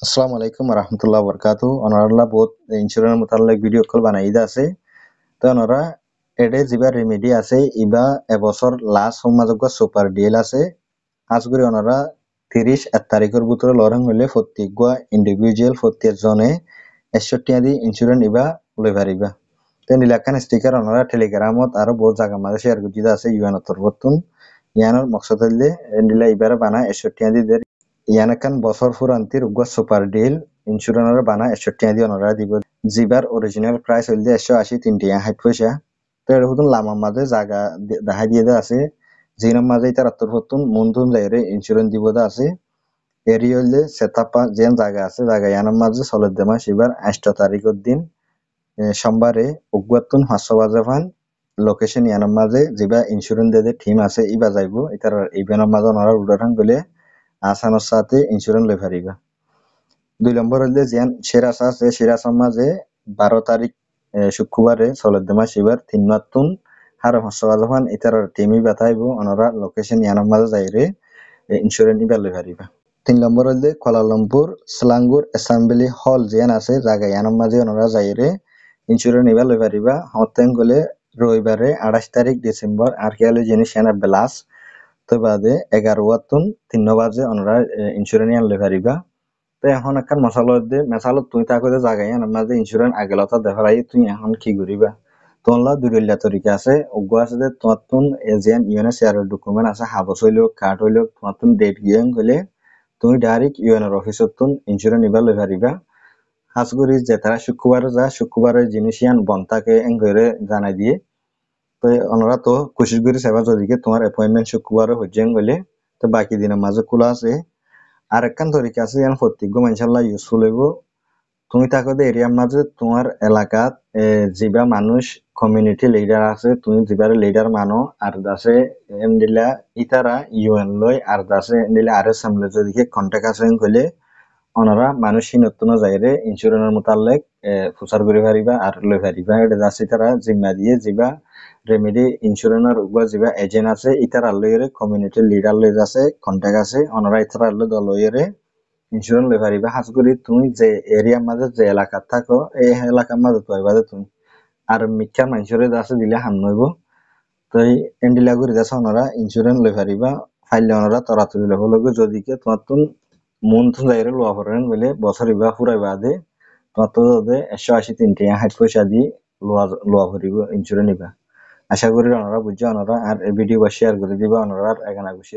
আসসালামু আলাইকুম রহমতুল্লাহ বরকাতু অনারা বহুত ইন্স্যুরেন্স মোতালেক ভিডিও কল বানাই আছে তো অনারা এডে যিবা রেমেডি আছে ইবা এবছর লাস্ট সমাজক সুপার ডিল আছে আজগুরি অনারা 31 তারিখের ভিতরে লরং হইলে প্রত্যেক ইন্ডিভিজুয়াল প্রত্যেক জনে 61 দি ইন্স্যুরেন্স ইবা লই পারিবা তো নিলাকান স্টিকার অনারা টেলিগ্রামত আর বহুত জায়গা মাঝে শেয়ার করতে আছে ইউএন তরফতুন ইয়ানোর মকসদ হইলে নিলা ইবারে বানা 61 দি ইয়ানাকান বছর ফুরান্তির উগ্র সুপার ডিল ইন্স্যুরেন্সের বানা 61 দি অনারা দিব জিবার অরিজিনাল প্রাইস হইলে 180 3 পয়সা তো এর হুতুন লামার মাঝে জায়গা দেখা দিয়ে আছে জিনার মাঝে তার তরফতুন মনতুন যাইরে ইন্স্যুরেন্স দিব আছে এরি হইলে সেতাপা যেন জায়গা আছে জায়গা ইয়ানার মাঝে সলদ দেমা শিবার 8 তারিখের দিন সোমবারে উগ্রতুন 500 বাজে ফান লোকেশন ইয়ানার মাঝে জিবা ইন্স্যুরেন্স দে টিম আছে ইবা যাইবো এটার ইভেন্টের মাঝে ওনারা উদাহরণ গলে আসানোর সাথে ইন্স্যুরেন্স লই পারিবা 2 নম্বর হইলে যেন সেরাসা আছে সেরাসার মাঝে 12 তারিখ শুক্রবারে সলদ্দমা শিবার 3 মাতুন হার 500 বাজে ফান এটার টিমই বাতাইবো ওনারা লোকেশন ইয়ানার মাঝে যাইরে ইন্স্যুরেন্স ইবা লই পারিবা 3 নম্বর হইলে কুয়ালালামপুর স্লাঙ্গুর অ্যাসেম্বলি হল যেন আছে জায়গা ইয়ানার মাঝে ওনারা যাইরে ইন্স্যুরেন্স ইবা লই পারিবা হতেন গলে রবিবারে 28 তারিখ ডিসেম্বর আর খেয়ালে জিনিস এনা বেলাস তো বাদে 11 ওয়াতুন 3 বাজে ওনারা ইন্স্যুরেন্স ইয়ান লই পারিবা তো এখন একটা মেসালত তুই তাকে জায়গায় ইয়ান মাঝে ইন্স্যুরেন্স আগেলতা দেখাই তুই এখন কি করিবা তোলা দুইটা তরিকা আছে উগ্র আছে যে তোমার তুন এজিয়ান ইউএন শেয়ার ডকুমেন্ট আছে হাবস হইল কার্ড হইল তোমার তুন ডেট গিয়ে গেলে তুমি ডাইরেক্ট ইউএন অফিসত তুন ইন্স্যুরেন্স নিবা লই পারিবা হাসগুড়ি যে তারা শুক্রবারের জিনিস ইয়ান বন্তাকে এঙ্গরে জানাই দিয়ে তো ওনারা তো কোশিশ করি সেবা যদি তোমার অ্যাপয়েন্টমেন্ট শুক্রবারে হচ্ছে গেলে তো বাকি দিনের মাঝে খোলা আছে আর একখান তরিকা আছে ইয়ান প্রত্যেক ইনশাল্লাহ ইউজফুল হইব তুমি থাকো এরিয়ার মাঝে তোমার এলাকাত যিবা মানুষ কমিউনিটি লিডার আছে তুমি যিবার লিডার মানো আর দাসে এন্ডিলা ইতারা ইউএন লই আর দাসে এন্ডিলা আর সামলে যদি কন্টাক্ট আছে কইলে ওনারা মানুষ নতুন যাইরে ইন্স্যুরেন্সের মোতালেক প্রচার করে পারিবা আর লই পারিবা এটা দাসে তারা জিম্মা দিয়ে যিবা রেমেডি ইন্স্যুরেন্সের উপর যিবা এজেন্ট আছে ইতারা লইরে কমিউনিটি লিডার লই আছে কন্টাক্ট আছে ওনারা ইতারা লইরে ইন্স্যুরেন্স লই পারিবা হাসগুড়ি তুমি যে এরিয়ার মাঝে যে এলাকাত থাকো এই এলাকার মাঝে পাইবা তুমি আর মিথ্যা মানুষের আছে দিলে হাম নইব তো এন্ডিলা করে যাচ্ছে ওনারা ইন্স্যুরেন্স লই পারিবা ফাইলে ওনারা তরাতরি লব লগে যদি কে তোমার তুন মন তুন যাইরে লোয়া পড়েন বলে বছর ইবা ফুরাইবা দে তোমার তো 180 3 পয়সা দিয়ে লোয়া পড়িব ইন্স্যুরেন্স নিবা আশা করি ওনারা বুঝছে ওনারা আর ভিডিও শেয়ার করে দিবা ওনারা এখানে খুশি